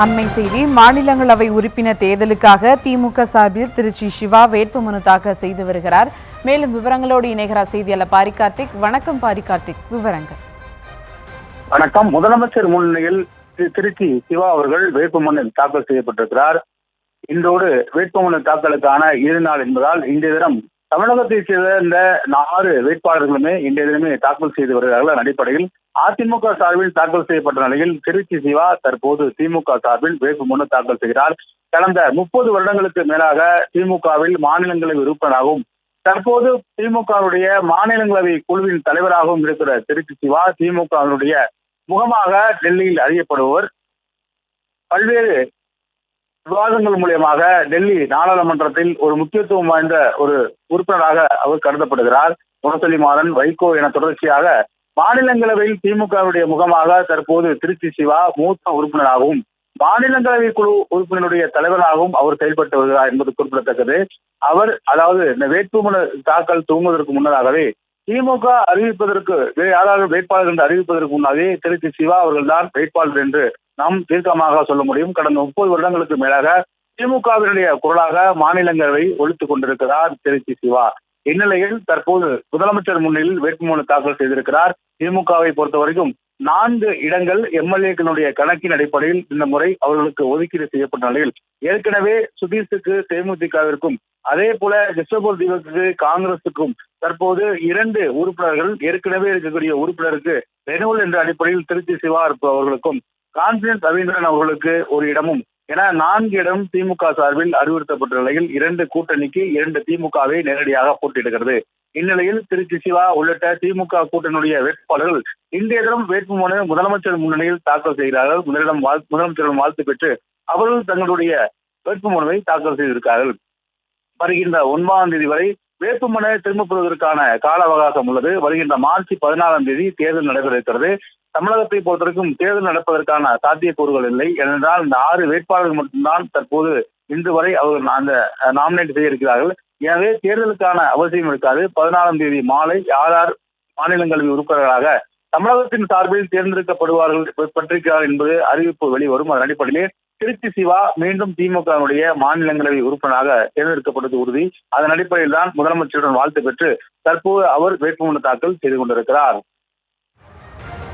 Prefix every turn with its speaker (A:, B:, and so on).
A: அண்மை செய்தி. மாநிலங்களவை உறுப்பினர் தேர்தலுக்காக திமுக சார்பில் திருச்சி சிவா வேட்புமனு தாக்கல் செய்து வருகிறார். மேலும் விவரங்களோடு இணைகிறார் செய்தியாளர் பாரி கார்த்திக். வணக்கம் பாரி கார்த்திக், விவரங்கள்.
B: வணக்கம். முதலமைச்சர் முன்னிலையில் திருச்சி சிவா அவர்கள் வேட்புமனு தாக்கல் செய்யப்பட்டிருக்கிறார். இன்றோடு வேட்புமனு தாக்கலுக்கான இறுதி நாள் என்பதால் இன்றைய தினம் தமிழகத்தைச் சேர்ந்த 4 வேட்பாளர்களுமே இன்றைய தினமே தாக்கல் செய்து வருகிறார்கள். அடிப்படையில் அதிமுக சார்பில் தாக்கல் செய்யப்பட்ட நிலையில் திருச்சி சிவா தற்போது திமுக சார்பில் வேட்புமனு தாக்கல் செய்கிறார். கடந்த 30 வருடங்களுக்கு மேலாக திமுகவில் மாநிலங்களவை உறுப்பினராகவும் தற்போது திமுகவுடைய மாநிலங்களவை குழுவின் தலைவராகவும் இருக்கிற திருச்சி சிவா திமுகவினுடைய முகமாக டெல்லியில் அறியப்படுபவர். பல்வேறு விவாதங்கள் மூலியமாக டெல்லி நாடாளுமன்றத்தில் ஒரு முக்கியத்துவம் வாய்ந்த ஒரு உறுப்பினராக அவர் கருதப்படுகிறார். முரசொலி மாறன், வைகோ என தொடர்ச்சியாக மாநிலங்களவையில் திமுகவுடைய முகமாக தற்போது திருச்சி சிவா மூத்த உறுப்பினராகவும் மாநிலங்களவை குழு உறுப்பினருடைய தலைவராகவும் அவர் செயல்பட்டு வருகிறார் என்பது குறிப்பிடத்தக்கது. அவர் அதாவது இந்த வேட்புமனு தாக்கல் துவங்குவதற்கு முன்னதாகவே திமுக அறிவிப்பதற்கு யாராவது வேட்பாளர் என்று அறிவிப்பதற்கு முன்னாலே திருச்சி சிவா அவர்கள் தான் வேட்பாளர் என்று நாம் தீர்க்கமாக சொல்ல முடியும். கடந்த 30 வருடங்களுக்கு மேலாக திமுகவினுடைய குரலாக மாநிலங்களவை ஒழித்துக் கொண்டிருக்கிறார் திருச்சி சிவா. இந்நிலையில் தற்போது முதலமைச்சர் முன்னிலையில் வேட்புமனு தாக்கல் செய்திருக்கிறார். திமுகவை பொறுத்த வரைக்கும் 4 இடங்கள் எம்எல்ஏக்களுடைய கணக்கின் அடிப்படையில் இந்த முறை அவர்களுக்கு ஒதுக்கீடு செய்யப்பட்ட நிலையில் ஏற்கனவே சுதீஷுக்கு தேமுதிகவிற்கும் அதே போல கிருஷ்ணபூர் தீபக்கு காங்கிரசுக்கும் தற்போது 2 உறுப்பினர்கள் ஏற்கனவே இருக்கக்கூடிய உறுப்பினருக்கு ரெனுவல் என்ற அடிப்படையில் திருச்சி சிவா அவர்களுக்கும் கான்பிடன்ஸ் ரவீந்திரன் அவர்களுக்கு ஒரு இடமும் என 4 இடம் திமுக சார்பில் அறிவுறுத்தப்பட்ட நிலையில் 2 கூட்டணிக்கு 2 திமுகவை நேரடியாக போட்டியிடுகிறது. இந்நிலையில் திருச்சி சிவா உள்ளிட்ட திமுக கூட்டணியுடைய வேட்பாளர்கள் இன்றைய தினம் வேட்புமனு முதலமைச்சர் முன்னிலையில் தாக்கல் செய்கிறார்கள். முதலமைச்சரிடம் வாழ்த்து பெற்று அவர்கள் தங்களுடைய வேட்புமனுவை தாக்கல் செய்திருக்கிறார்கள். வருகின்ற 9ஆம் தேதி வரை வேட்புமனு திரும்பப் பெறுவதற்கான கால அவகாசம் உள்ளது. வருகின்ற மார்ச் 14ஆம் தேதி தேர்தல் நடைபெற இருக்கிறது. தமிழகத்தை பொறுத்தவரைக்கும் தேர்தல் நடப்பதற்கான சாத்தியக்கூறுகள் இல்லை. ஏனென்றால் இந்த 6 வேட்பாளர்கள் மட்டும்தான் தற்போது இன்று வரை அவர்கள் அந்த நாமினேட் செய்ய இருக்கிறார்கள். எனவே தேர்தலுக்கான அவசியம் இருக்காது. 14ஆம் தேதி மாலை யார் மாநிலங்களவை உறுப்பினர்களாக தமிழகத்தின் சார்பில் தேர்ந்தெடுக்கப்படுவார்கள் பற்றிருக்கிறார் என்பது அறிவிப்பு வெளிவரும். அதன் அடிப்படையிலே திருச்சி சிவா மீண்டும் திமுகவுடைய மாநிலங்களவை உறுப்பினராக தேர்ந்தெடுக்கப்பட்டது உறுதி. அதன் அடிப்படையில் தான் முதலமைச்சருடன் வாழ்த்து பெற்று தற்போது அவர் வேட்புமனு தாக்கல் செய்து கொண்டிருக்கிறார்.